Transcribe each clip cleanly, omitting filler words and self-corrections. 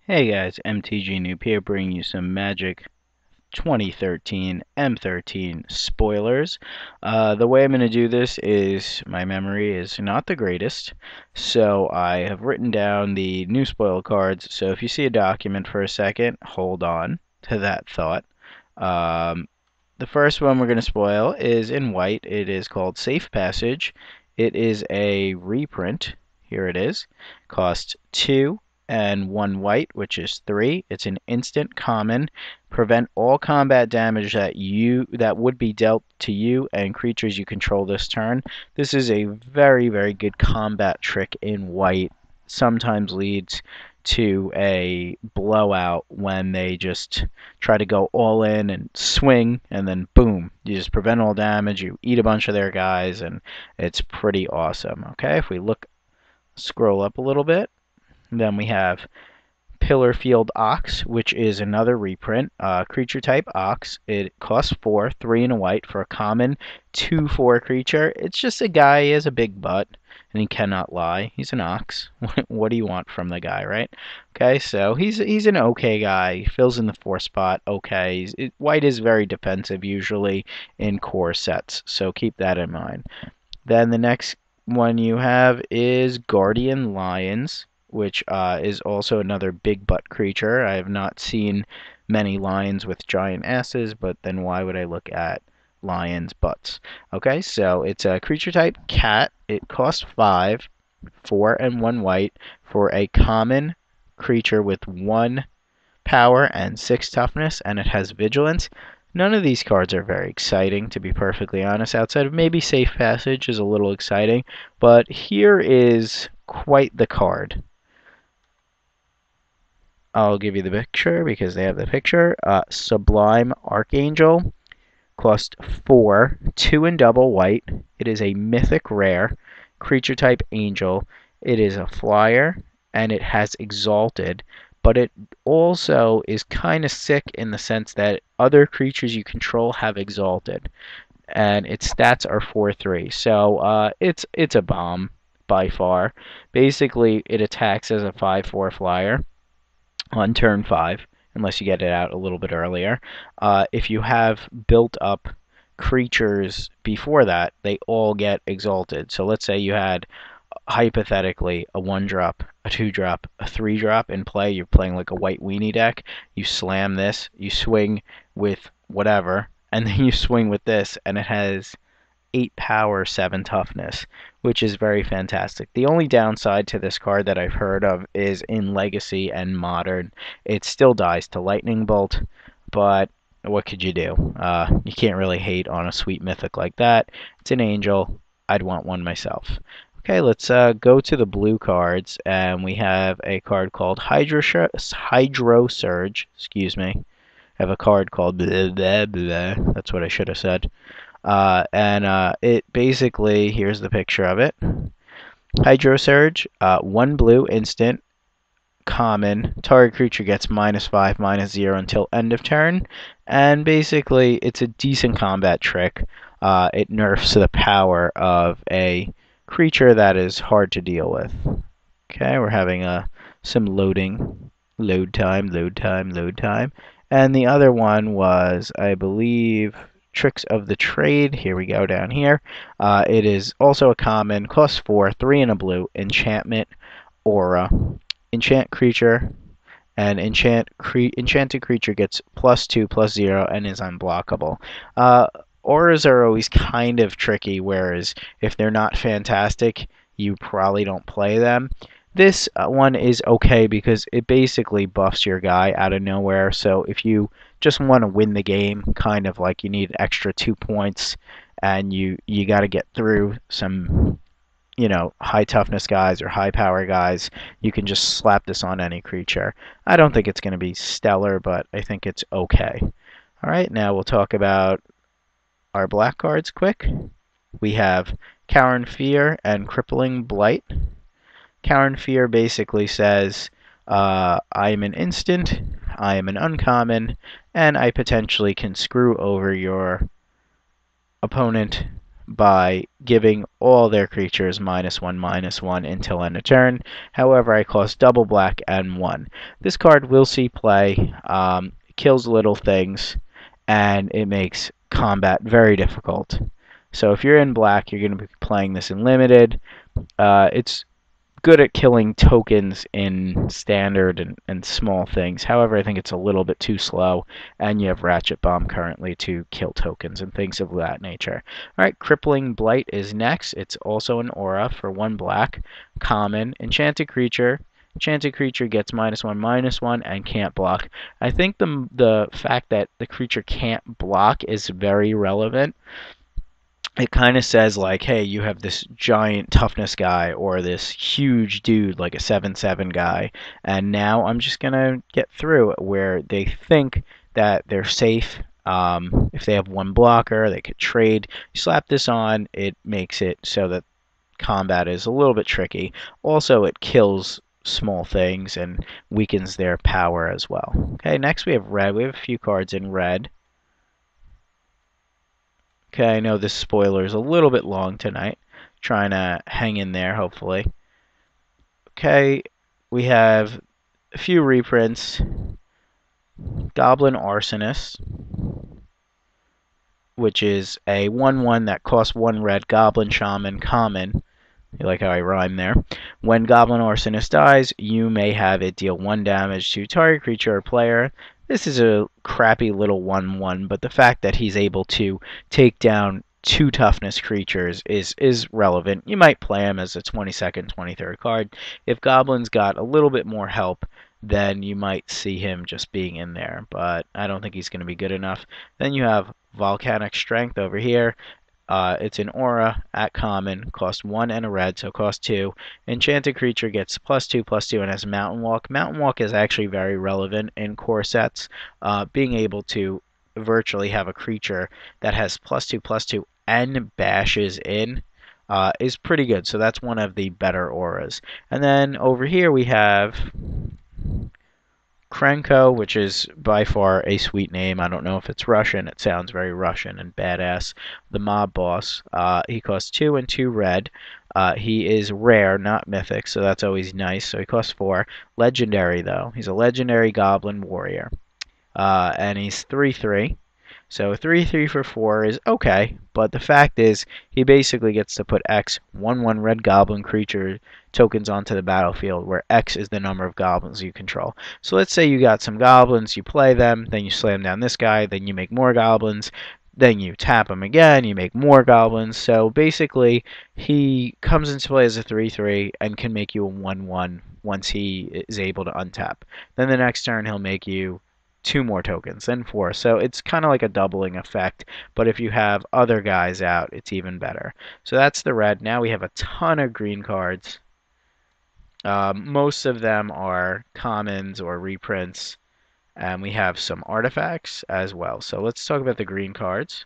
Hey guys, MTG Noob here bringing you some Magic 2013 M13 Spoilers. The way I'm going to do this is my memory is not the greatest, so I have written down the new spoil cards. So if you see a document for a second, hold on to that thought. Um, the first one we're going to spoil is in white. It is called Safe Passage. It is a reprint. Here it is. Costs 2 and 1 white, which is 3. It's an instant common. Prevent all combat damage that would be dealt to you and creatures you control this turn. This is a very, very good combat trick in white. Sometimes leads to a blowout when they just try to go all in and swing, and then boom, you just prevent all damage, you eat a bunch of their guys, and it's pretty awesome. Okay, if we scroll up a little bit, then we have Pillarfield Ox, which is another reprint. Creature type Ox. It costs 4, 3 and a white for a common 2/4 creature. It's just a guy. He has a big butt, and he cannot lie. He's an ox. What do you want from the guy, right? Okay, so he's an okay guy. He fills in the 4 spot. Okay, white is very defensive usually in core sets, so keep that in mind. Then the next one you have is Guardian Lions, which is also another big butt creature. I have not seen many lions with giant asses, but then why would I look at lions' butts? Okay, so it's a creature type cat. It costs 5, 4 and 1 white for a common creature with 1 power and 6 toughness, and it has vigilance. None of these cards are very exciting, to be perfectly honest, outside of maybe Safe Passage is a little exciting, but here is quite the card. I'll give you the picture because they have the picture. Sublime Archangel, cost 4, 2 and double white. It is a mythic rare, creature type angel. It is a flyer, and it has exalted, but it also is kind of sick in the sense that other creatures you control have exalted, and its stats are 4/3. So it's a bomb by far. Basically, it attacks as a 5/4 flyer on turn 5, unless you get it out a little bit earlier. If you have built up creatures before that, they all get exalted. So let's say you had hypothetically a 1-drop, a 2-drop, a 3-drop in play. You're playing like a white weenie deck. You slam this, you swing with whatever, and then you swing with this, and it has 8 power, 7 toughness, which is very fantastic. The only downside to this card that I've heard of is in Legacy and Modern. It still dies to Lightning Bolt, but what could you do? You can't really hate on a sweet mythic like that. It's an angel. I'd want one myself. Okay, let's go to the blue cards, and we have a card called Hydro Surge. Excuse me. I have a card called blah, blah, blah. That's what I should have said. And it basically, here's the picture of it. Hydro Surge, 1 blue instant, common. Target creature gets -5, -0 until end of turn. And basically, it's a decent combat trick. It nerfs the power of a creature that is hard to deal with. Okay, we're having some load time. And the other one was, I believe, Tricks of the Trade. Here we go down here. It is also a common, costs 4, 3 and a blue, enchantment aura. Enchant creature, and enchanted creature gets +2/+0 and is unblockable. Auras are always kind of tricky, whereas if they're not fantastic, you probably don't play them. This one is okay because it basically buffs your guy out of nowhere. So if you just want to win the game, kind of like you need extra 2 points, and you got to get through some, high toughness guys or high power guys, you can just slap this on any creature. I don't think it's going to be stellar, but I think it's okay. All right, now we'll talk about our black cards quick. We have Cowern Fear and Crippling Blight. Cowern Fear basically says, I am an instant, I am an uncommon, and I potentially can screw over your opponent by giving all their creatures -1/-1 until end of turn. However, I cost double black and 1. This card will see play, kills little things, and it makes combat very difficult. So if you're in black, you're going to be playing this in limited. It's good at killing tokens in standard and small things. However, I think it's a little bit too slow, and you have Ratchet Bomb currently to kill tokens and things of that nature. Alright, Crippling Blight is next. It's also an aura for 1 black, common, enchanted creature. Enchanted creature gets -1/-1 and can't block. I think the fact that the creature can't block is very relevant. It kind of says like, hey, you have this giant toughness guy or this huge dude like a 7/7 guy, and now I'm just gonna get through it where they think that they're safe. If they have 1 blocker, they could trade. You slap this on, it makes it so that combat is a little bit tricky. Also, it kills small things and weakens their power as well. Okay, next we have red. We have a few cards in red. Okay, I know this spoiler is a little bit long tonight. Trying to hang in there, hopefully. Okay, we have a few reprints. Goblin Arsonist, which is a 1/1 that costs 1 red. Goblin Shaman, common. You like how I rhyme there. When Goblin Arsonist dies, you may have it deal 1 damage to target creature or player. This is a crappy little 1/1, but the fact that he's able to take down 2 toughness creatures is relevant. You might play him as a 22nd, 23rd card. If Goblin's got a little bit more help, then you might see him just being in there, but I don't think he's going to be good enough. Then you have Volcanic Strength over here. It's an aura at common, cost 1 and a red, so cost 2. Enchanted creature gets +2/+2 and has Mountain Walk. Mountain Walk is actually very relevant in core sets. Being able to virtually have a creature that has +2/+2 and bashes in is pretty good. So that's one of the better auras. And then over here we have Krenko, which is by far a sweet name. I don't know if it's Russian. It sounds very Russian and badass. The mob boss. He costs 2 and 2 red. He is rare, not mythic, so that's always nice. So he costs 4. Legendary, though. He's a legendary goblin warrior. And he's 3/3. So 3/3 for 4 is okay, but the fact is he basically gets to put X 1/1 red goblin creature tokens onto the battlefield, where X is the number of goblins you control. So let's say you got some goblins, you play them, then you slam down this guy, then you make more goblins, then you tap him again, you make more goblins. So basically he comes into play as a 3/3 and can make you a 1/1 once he is able to untap. Then the next turn he'll make you 2 more tokens, then 4. So it's kind of like a doubling effect, but if you have other guys out, it's even better. So that's the red. Now we have a ton of green cards. Most of them are commons or reprints, and we have some artifacts as well. So let's talk about the green cards.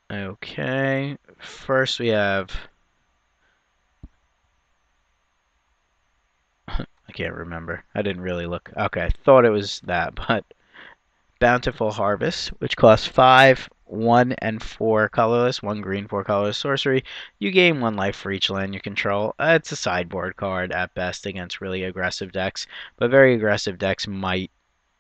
Okay, first we have... I can't remember. I didn't really look. Okay, I thought it was that, but Bountiful Harvest, which costs 5, 1, and 4 colorless, 1 green, 4 colorless sorcery. You gain 1 life for each land you control. It's a sideboard card at best against really aggressive decks, but very aggressive decks might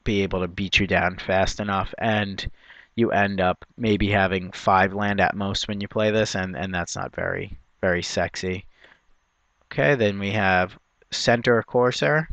be able to beat you down fast enough, and you end up maybe having 5 land at most when you play this, and that's not very, very sexy. Okay, then we have Center Corsair,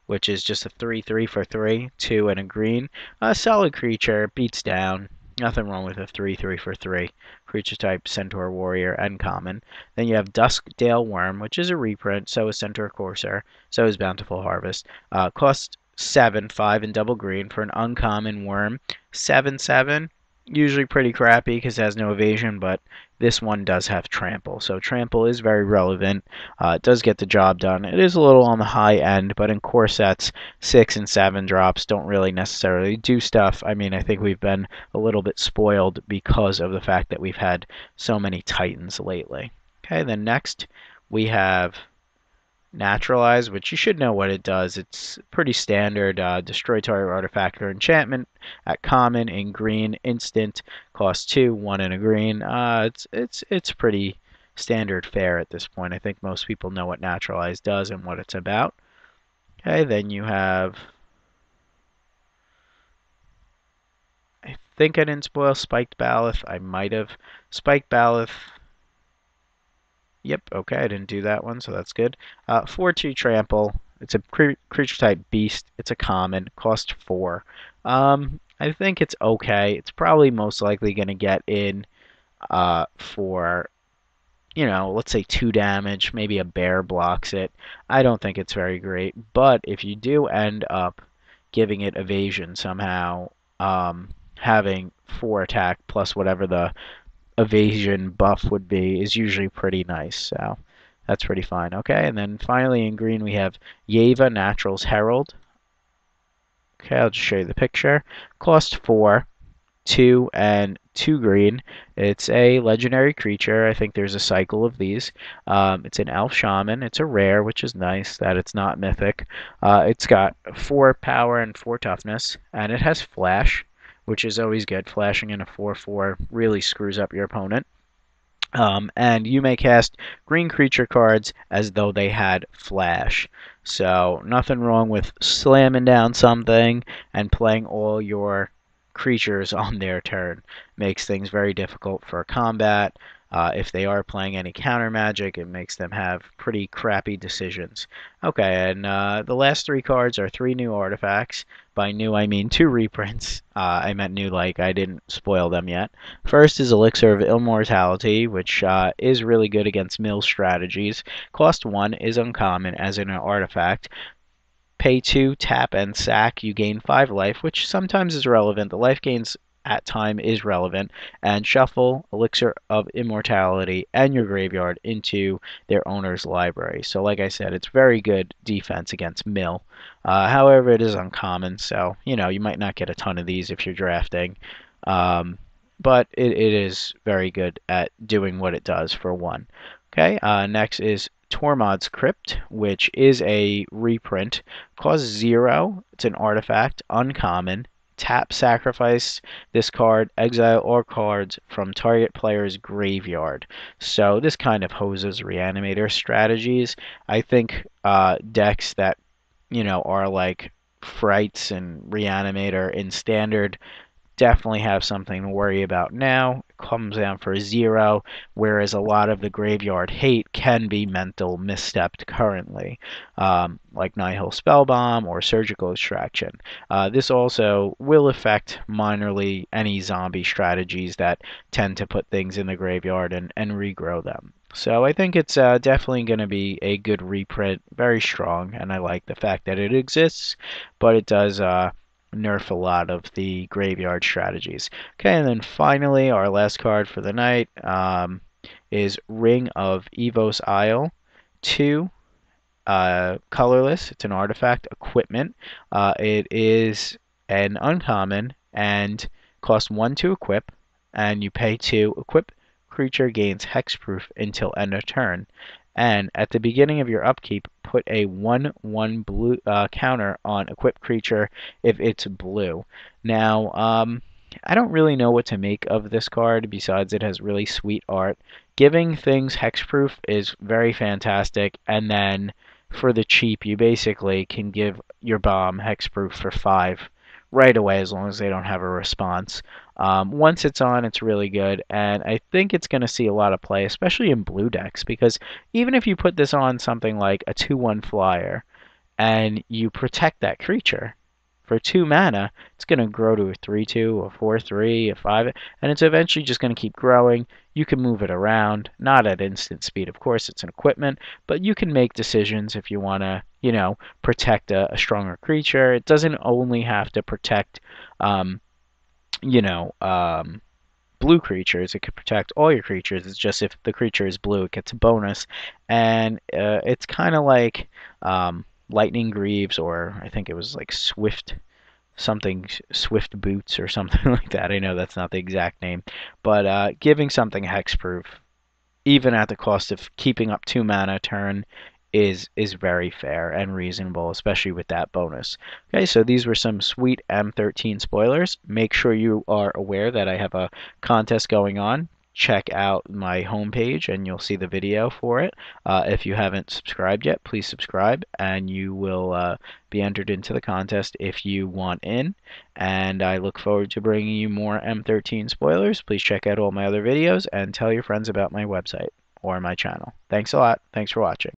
which is just a 3/3 for 3, 2 and a green. A solid creature, beats down. Nothing wrong with a 3/3 for 3. Creature type, Centaur Warrior, and common. Then you have Duskdale Worm, which is a reprint, so is Centaur Corsair, so is Bountiful Harvest. Cost 7, 5 and double green for an uncommon worm. 7/7, usually pretty crappy because it has no evasion, but this one does have trample, so trample is very relevant. It does get the job done. It is a little on the high end, but in core sets, 6 and 7 drops don't really necessarily do stuff. I mean, I think we've been a little bit spoiled because of the fact that we've had so many titans lately. Okay, then next we have Naturalize, which you should know what it does. It's pretty standard. Destroy target artifact or enchantment at common in green, instant, cost 2, 1 in a green. It's pretty standard fare at this point. I think most people know what naturalize does and what it's about. Okay, then you have, I think I didn't spoil Spiked Baloth. I might have. Spiked Baloth. Yep, okay, I didn't do that one, so that's good. 4-2 trample. It's a creature type beast. It's a common. Cost 4. I think it's okay. It's probably most likely going to get in for, let's say 2 damage. Maybe a bear blocks it. I don't think it's very great. But if you do end up giving it evasion somehow, having 4 attack plus whatever the evasion buff would be is usually pretty nice. So that's pretty fine. Okay, and then finally in green we have Yeva Natural's Herald. Okay, I'll just show you the picture. Cost 4, 2 and 2 green. It's a legendary creature. I think there's a cycle of these. It's an elf shaman. It's a rare, which is nice that it's not mythic. It's got 4 power and 4 toughness, and it has flash, which is always good. Flashing in a 4/4 really screws up your opponent. And you may cast green creature cards as though they had flash. So nothing wrong with slamming down something and playing all your creatures on their turn. Makes things very difficult for combat. If they are playing any counter magic, it makes them have pretty crappy decisions. Okay, and the last 3 cards are 3 new artifacts. By new, I mean 2 reprints. I meant new like I didn't spoil them yet. First is Elixir of Immortality, which is really good against mill strategies. Cost 1 is uncommon as in an artifact. Pay 2, tap, and sack. You gain 5 life, which sometimes is relevant. The life gains at time is relevant. And shuffle Elixir of Immortality and your graveyard into their owner's library. So like I said, it's very good defense against mill. However, it is uncommon, so you might not get a ton of these if you're drafting. But it is very good at doing what it does for 1. Okay, next is Tormod's Crypt, which is a reprint. Costs 0. It's an artifact, uncommon. Tap, sacrifice this card, exile all cards from target player's graveyard. So this kind of hoses Reanimator strategies. I think decks that are like Frights and Reanimator in Standard definitely have something to worry about now. It comes down for 0, whereas a lot of the graveyard hate can be mental misstepped currently, like Nihil Spellbomb or Surgical Extraction. This also will affect minorly any zombie strategies that tend to put things in the graveyard and regrow them. So I think it's definitely going to be a good reprint, very strong, and I like the fact that it exists, but it does nerf a lot of the graveyard strategies. Okay, and then finally, our last card for the night is Ring of Evos Isle. 2, colorless. It's an artifact equipment. It is an uncommon and costs 1 to equip, and you pay 2. Equip creature gains hexproof until end of turn. And at the beginning of your upkeep, put a 1/1 blue counter on equipped creature if it's blue. Now, I don't really know what to make of this card besides it has really sweet art. Giving things hexproof is very fantastic, and then for the cheap, you basically can give your bomb hexproof for 5 right away as long as they don't have a response. Once it's on, it's really good, and I think it's going to see a lot of play, especially in blue decks, because even if you put this on something like a 2/1 flyer and you protect that creature for 2 mana, it's going to grow to a 3/2, a 4/3, a 5, and it's eventually just going to keep growing. You can move it around, not at instant speed, of course, it's an equipment, but you can make decisions if you want to, protect a stronger creature. It doesn't only have to protect, blue creatures. It could protect all your creatures. It's just if the creature is blue, it gets a bonus. And it's kind of like Lightning Greaves, or I think it was like Swift Boots or something like that. I know that's not the exact name. But giving something hexproof, even at the cost of keeping up 2 mana a turn, is very fair and reasonable, especially with that bonus. Okay, so these were some sweet M13 spoilers. Make sure you are aware that I have a contest going on. Check out my homepage and you'll see the video for it. If you haven't subscribed yet, please subscribe and you will be entered into the contest if you want in. And I look forward to bringing you more M13 spoilers. Please check out all my other videos and tell your friends about my website or my channel. Thanks a lot. Thanks for watching.